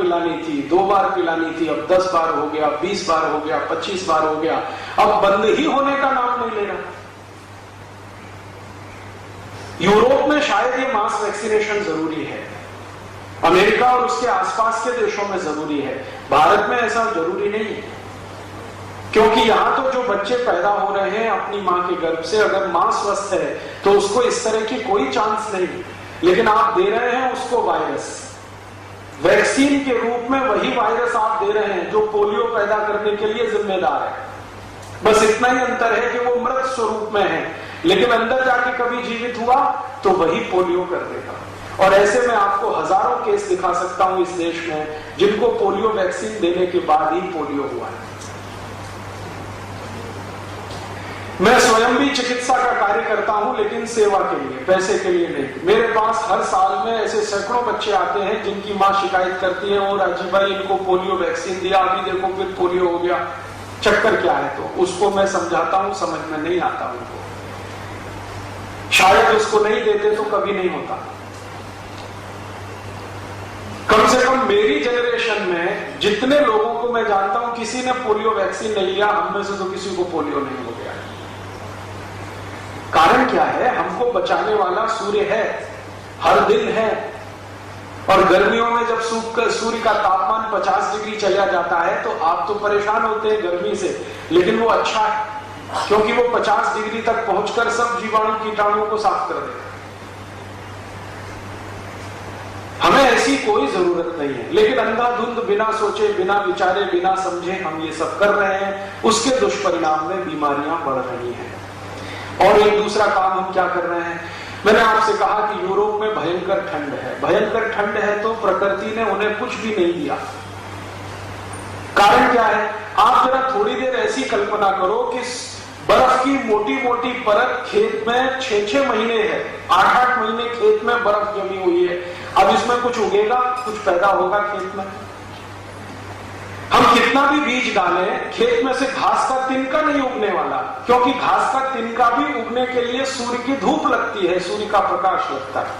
पिलानी थी, 2 बार पिलानी थी, अब 10 बार हो गया, 20 बार हो गया, 25 बार हो गया, अब बंद ही होने का नाम नहीं ले रहा। यूरोप में शायद ये मास वैक्सीनेशन जरूरी है, अमेरिका और उसके आसपास के देशों में जरूरी है, भारत में ऐसा जरूरी नहीं है। क्योंकि यहां तो जो बच्चे पैदा हो रहे हैं अपनी मां के गर्भ से, अगर मां स्वस्थ है तो उसको इस तरह की कोई चांस नहीं, लेकिन आप दे रहे हैं उसको वायरस, वैक्सीन के रूप में वही वायरस आप दे रहे हैं जो पोलियो पैदा करने के लिए जिम्मेदार है। बस इतना ही अंतर है कि वो मृत स्वरूप में है, लेकिन अंदर जाके कभी जीवित हुआ तो वही पोलियो कर देगा। और ऐसे में आपको हजारों केस दिखा सकता हूं इस देश में जिनको पोलियो वैक्सीन देने के बाद ही पोलियो हुआ है। मैं स्वयं भी चिकित्सा का कार्य करता हूं, लेकिन सेवा के लिए, पैसे के लिए नहीं। मेरे पास हर साल में ऐसे सैकड़ों बच्चे आते हैं जिनकी मां शिकायत करती है, और अजी भाई इनको पोलियो वैक्सीन दिया, अभी देखो फिर पोलियो हो गया, चक्कर क्या है? तो उसको मैं समझाता हूं, समझ में नहीं आता उनको, शायद उसको नहीं देते तो कभी नहीं होता। कम से कम मेरी जनरेशन में जितने लोगों को मैं जानता हूं किसी ने पोलियो वैक्सीन नहीं लिया, हम में से तो किसी को पोलियो नहीं हो गया। कारण क्या है? हमको बचाने वाला सूर्य है, हर दिन है। और गर्मियों में जब सूर्य का तापमान 50 डिग्री चला जाता है तो आप तो परेशान होते हैं गर्मी से, लेकिन वो अच्छा है क्योंकि वो 50 डिग्री तक पहुंचकर सब जीवाणु कीटाणुओं को साफ कर देगा। हमें ऐसी कोई जरूरत नहीं है, लेकिन अंधाधुंध बिना सोचे, बिना विचारे, बिना समझे हम ये सब कर रहे हैं। उसके दुष्परिणाम में बीमारियां बढ़ रही हैं। और एक दूसरा काम हम क्या कर रहे हैं? मैंने आपसे कहा कि यूरोप में भयंकर ठंड है। भयंकर ठंड है तो प्रकृति ने उन्हें कुछ भी नहीं दिया। कारण क्या है? आप जरा थोड़ी देर ऐसी कल्पना करो कि बर्फ की मोटी मोटी परत खेत में 6-6 महीने है, 8-8 महीने खेत में बर्फ जमी हुई है। अब इसमें कुछ उगेगा, कुछ पैदा होगा खेत में? हम कितना भी बीज डालें, खेत में से घास का तिनका नहीं उगने वाला, क्योंकि घास का तिनका भी उगने के लिए सूर्य की धूप लगती है, सूर्य का प्रकाश लगता है।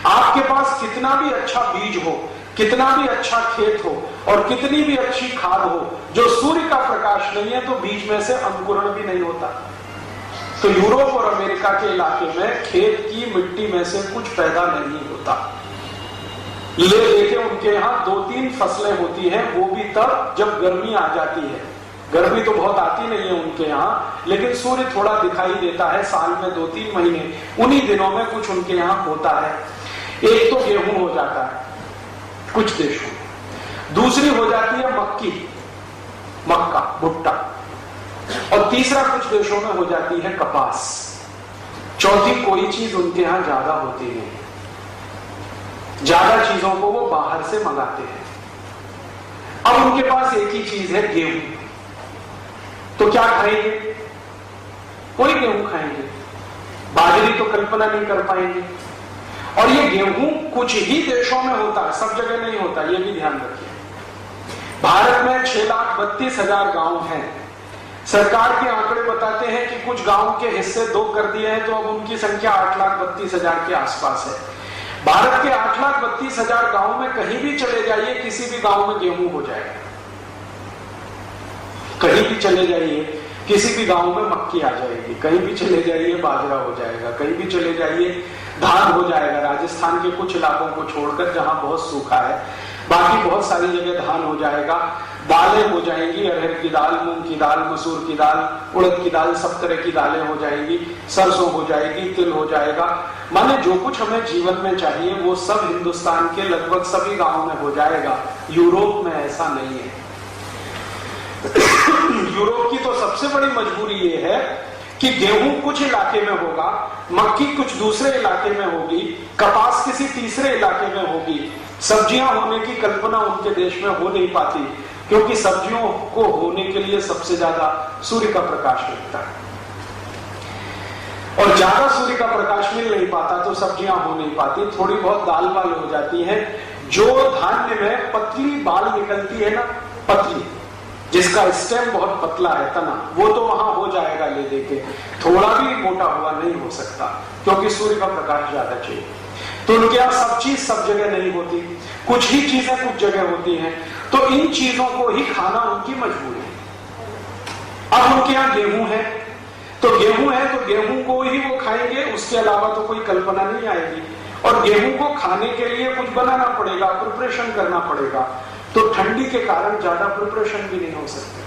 आपके पास कितना भी अच्छा बीज हो, कितना भी अच्छा खेत हो और कितनी भी अच्छी खाद हो, जो सूर्य का प्रकाश नहीं है तो बीज में से अंकुरण भी नहीं होता। तो यूरोप और अमेरिका के इलाके में खेत की मिट्टी में से कुछ पैदा नहीं होता। ले लेके उनके यहाँ 2-3 फसलें होती हैं, वो भी तब जब गर्मी आ जाती है। गर्मी तो बहुत आती नहीं है उनके यहाँ, लेकिन सूर्य थोड़ा दिखाई देता है साल में 2-3 महीने, उन्हीं दिनों में कुछ उनके यहाँ होता है। एक तो गेहूं हो जाता है कुछ देशों में, दूसरी हो जाती है मक्का, भुट्टा, और तीसरा कुछ देशों में हो जाती है कपास। चौथी कोई चीज उनके यहाँ ज्यादा होती नहीं। ज्यादा चीजों को वो बाहर से मंगाते हैं। अब उनके पास एक ही चीज है, गेहूं। तो क्या खाएंगे? कोई गेहूं खाएंगे, बाजरी तो कल्पना नहीं कर पाएंगे। और ये गेहूं कुछ ही देशों में होता है, सब जगह नहीं होता, ये भी ध्यान रखिए। भारत में 6,32,000 गांव हैं। सरकार के आंकड़े बताते हैं कि कुछ गांवों के हिस्से 2 कर दिए हैं, तो अब उनकी संख्या 8,32,000 के आसपास है। भारत के 8,32,000 गांव में कहीं भी चले जाइए, किसी भी गांव में गेहूं हो जाएगा। कहीं भी चले जाइए, किसी भी गांव में मक्की आ जाएगी, कहीं भी चले जाइए बाजरा हो जाएगा, कहीं भी चले जाइए धान हो जाएगा। राजस्थान के कुछ इलाकों को छोड़कर जहां बहुत सूखा है, बाकी बहुत सारी जगह धान हो जाएगा। दालें हो जाएंगी, अरहर की दाल, मूंग की दाल, मसूर की दाल, उड़द की दाल, सब तरह की दालें हो जाएंगी। सरसों हो जाएगी, तिल हो जाएगा। माने जो कुछ हमें जीवन में चाहिए वो सब हिंदुस्तान के लगभग सभी गांवों में हो जाएगा। यूरोप में ऐसा नहीं है। यूरोप की तो सबसे बड़ी मजबूरी ये है कि गेहूं कुछ इलाके में होगा, मक्की कुछ दूसरे इलाके में होगी, कपास किसी तीसरे इलाके में होगी। सब्जियां होने की कल्पना उनके देश में हो नहीं पाती, क्योंकि सब्जियों को होने के लिए सबसे ज्यादा सूर्य का प्रकाश लगता है, और ज्यादा सूर्य का प्रकाश मिल नहीं पाता तो सब्जियां हो नहीं पाती। थोड़ी बहुत दाल बाल हो जाती है। जो धान्य में पतली बाल निकलती है ना, पतली, जिसका स्टेम बहुत पतला है, तना, वो तो वहां हो जाएगा ले देके, थोड़ा भी मोटा हुआ नहीं हो सकता, क्योंकि सूर्य का प्रकाश ज्यादा चाहिए। तो उनके यहाँ सब चीज सब जगह नहीं होती, कुछ ही चीजें कुछ जगह होती हैं, तो इन चीजों को ही खाना उनकी मजबूरी है। अब उनके यहाँ गेहूं है, तो गेहूं है तो गेहूं को ही वो खाएंगे, उसके अलावा तो कोई कल्पना नहीं आएगी। और गेहूं को खाने के लिए कुछ बनाना पड़ेगा, प्रिपरेशन करना पड़ेगा, तो ठंडी के कारण ज्यादा प्रिपरेशन भी नहीं हो सकते।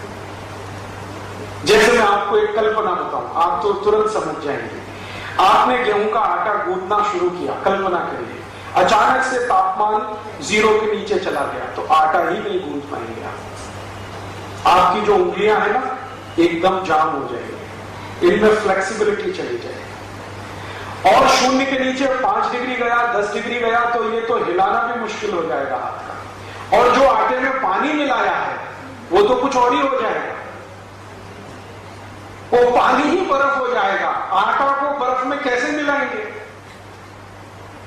जैसे मैं आपको एक कल्पना बताऊं, आप तो तुरंत समझ जाएंगे। आपने गेहूं का आटा गूंदना शुरू किया, कल्पना करिए, अचानक से तापमान 0 के नीचे चला गया, तो आटा ही नहीं गूंद पाएंगे आप। आपकी जो उंगलियां है ना, एकदम जाम हो जाएगी, इनमें फ्लेक्सिबिलिटी चली जाएगी। और 0 के नीचे 5 डिग्री गया, 10 डिग्री गया, तो ये तो हिलाना भी मुश्किल हो जाएगा हाथ का। और जो आटे में पानी मिलाया है वो तो कुछ और ही हो जाएगा, वो पानी ही बर्फ हो जाएगा। आटा को बर्फ में कैसे मिलाएंगे?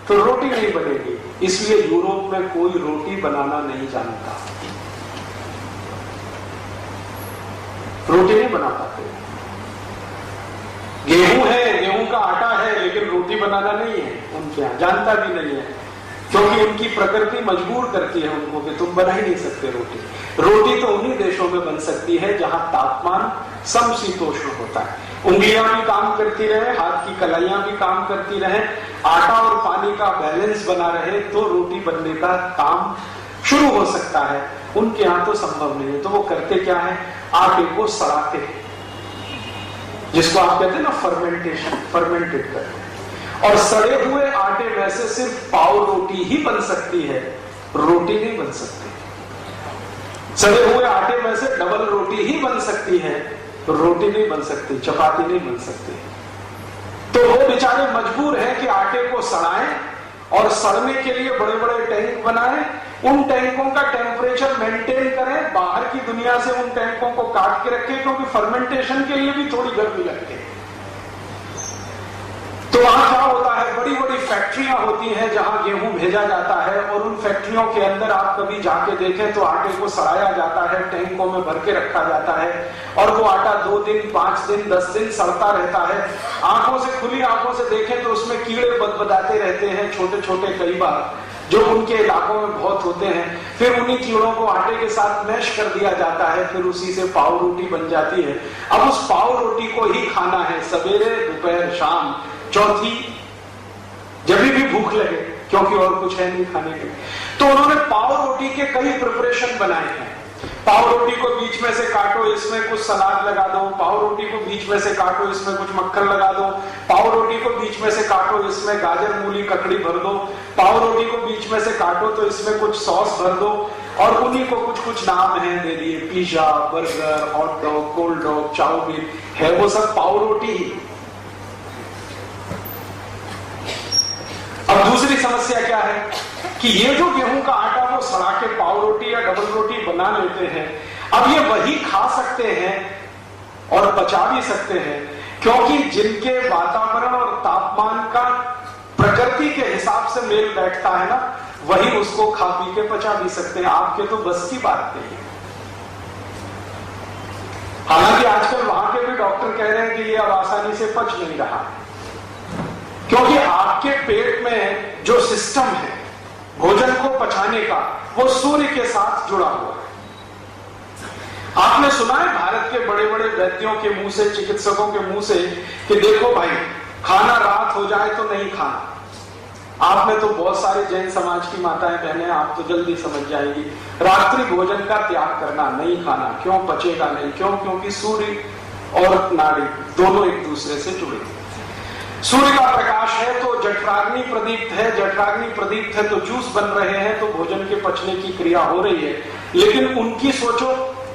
तो रोटी नहीं बनेगी। इसलिए यूरोप में कोई रोटी बनाना नहीं जानता, रोटी नहीं बना पाते। गेहूं है, गेहूं का आटा है, लेकिन रोटी बनाना नहीं है उनके यहां, जानता भी नहीं है, क्योंकि उनकी प्रकृति मजबूर करती है उनको कि तुम बना ही नहीं सकते रोटी। रोटी तो उन्हीं देशों में बन सकती है जहां तापमान समशीतोष्ण होता है, उंगलियां भी काम करती रहे, हाथ की कलाइयां भी काम करती रहे, आटा और पानी का बैलेंस बना रहे, तो रोटी बनने का काम शुरू हो सकता है। उनके यहां तो संभव नहीं है। तो वो करते क्या है, आटे को सड़ाते हैं, जिसको आप कहते हैं ना फर्मेंटेशन, फर्मेंटेड करते हैं। और सड़े हुए आटे में से सिर्फ पाव रोटी ही बन सकती है, रोटी नहीं बन सकती। सड़े हुए आटे में से डबल रोटी ही बन सकती है, रोटी नहीं बन सकती, चपाती नहीं बन सकती। तो वो बेचारे मजबूर हैं कि आटे को सड़ाएं और सड़ने के लिए बड़े बड़े टैंक बनाएं, उन टैंकों का टेम्परेचर मेंटेन करें, बाहर की दुनिया से उन टैंकों को काट के रखें, क्योंकि फर्मेंटेशन के लिए भी थोड़ी गर्मी लगती है। तो वहां क्या होता है, बड़ी बड़ी फैक्ट्रियां होती हैं जहां गेहूं भेजा जाता है, और उन फैक्ट्रियों के अंदर आप कभी जाके देखें तो आटे को सड़ाया जाता है, टैंकों में भर के रखा जाता है, और वो आटा 2 दिन 5 दिन 10 दिन सड़ता रहता है। आंखों से, खुली आंखों से देखें तो उसमें कीड़े बदबदाते रहते हैं, छोटे छोटे, कई बार जो उनके इलाकों में बहुत होते हैं। फिर उन्हीं कीड़ों को आटे के साथ मैश कर दिया जाता है, फिर उसी से पाव रोटी बन जाती है। अब उस पाव रोटी को ही खाना है, सवेरे दोपहर शाम, चौथी जब भी भूख लगे, क्योंकि और कुछ है नहीं खाने के। तो उन्होंने पाव रोटी के कई प्रिपरेशन बनाए हैं। पाव रोटी को बीच में से काटो, इसमें कुछ सलाद लगा दो, पाव रोटी को बीच में से काटो, इसमें कुछ मक्खन लगा दो, पाव रोटी को बीच में से काटो, इसमें गाजर मूली ककड़ी भर दो, पाव रोटी को बीच में से काटो तो इसमें कुछ सॉस भर दो, और उन्हीं को कुछ कुछ नाम है दे दिए, pizza, burger, hot dog, cold dog, chowmein है, वो सब पाव रोटी ही। अब दूसरी समस्या क्या है कि ये जो गेहूं का आटा वो सड़ा के पाव रोटी या डबल रोटी बना लेते हैं, अब ये वही खा सकते हैं और पचा भी सकते हैं, क्योंकि जिनके वातावरण और तापमान का प्रकृति के हिसाब से मेल बैठता है ना, वही उसको खा पी के पचा भी सकते हैं। आपके तो बस की बात नहीं है। हालांकि आजकल वहां के भी डॉक्टर कह रहे हैं कि ये अब आसानी से पच नहीं रहा है, क्योंकि आपके पेट में जो सिस्टम है भोजन को पचाने का, वो सूर्य के साथ जुड़ा हुआ है। आपने सुना है भारत के बड़े बड़े वैद्यों के मुंह से, चिकित्सकों के मुंह से, कि देखो भाई, खाना रात हो जाए तो नहीं खाना। आपने तो बहुत सारे जैन समाज की माताएं बहनें, आप तो जल्दी समझ जाएंगी, रात्रि भोजन का त्याग करना, नहीं खाना। क्यों? पचेगा नहीं। क्यों? क्योंकि सूर्य और नाड़ी दोनों एक दूसरे से जुड़े। सूर्य का प्रकाश है तो जठराग्नि प्रदीप्त है, जठराग्नि प्रदीप्त है तो जूस बन रहे हैं, तो भोजन के पचने की क्रिया हो रही है। लेकिन उनकी सोचो,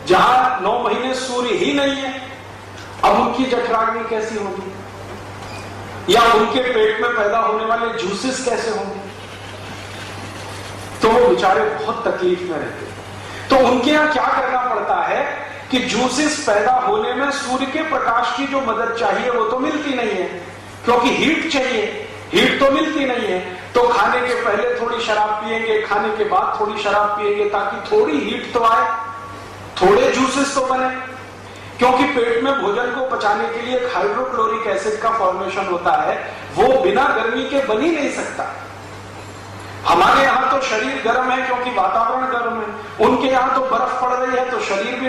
जहां 9 महीने सूर्य ही नहीं है, अब उनकी जठराग्नि कैसी होगी, या उनके पेट में पैदा होने वाले जूसेस कैसे होंगे? तो वो बेचारे बहुत तकलीफ में रहते हैं। तो उनके यहां क्या करना पड़ता है कि जूसेस पैदा होने में सूर्य के प्रकाश की जो मदद चाहिए वो तो मिलती नहीं है, क्योंकि हीट चाहिए, हीट तो मिलती नहीं है। तो खाने के पहले थोड़ी शराब पिएंगे, खाने के बाद थोड़ी शराब पिएंगे, ताकि थोड़ी हीट तो आए, थोड़े जूसेस तो बने। क्योंकि पेट में भोजन को पचाने के लिए हाइड्रोक्लोरिक एसिड का फॉर्मेशन होता है, वो बिना गर्मी के बन ही नहीं सकता। हमारे यहाँ तो शरीर गर्म है क्योंकि वातावरण गर्म है, उनके यहाँ तो बर्फ पड़ रही है तो शरीर भी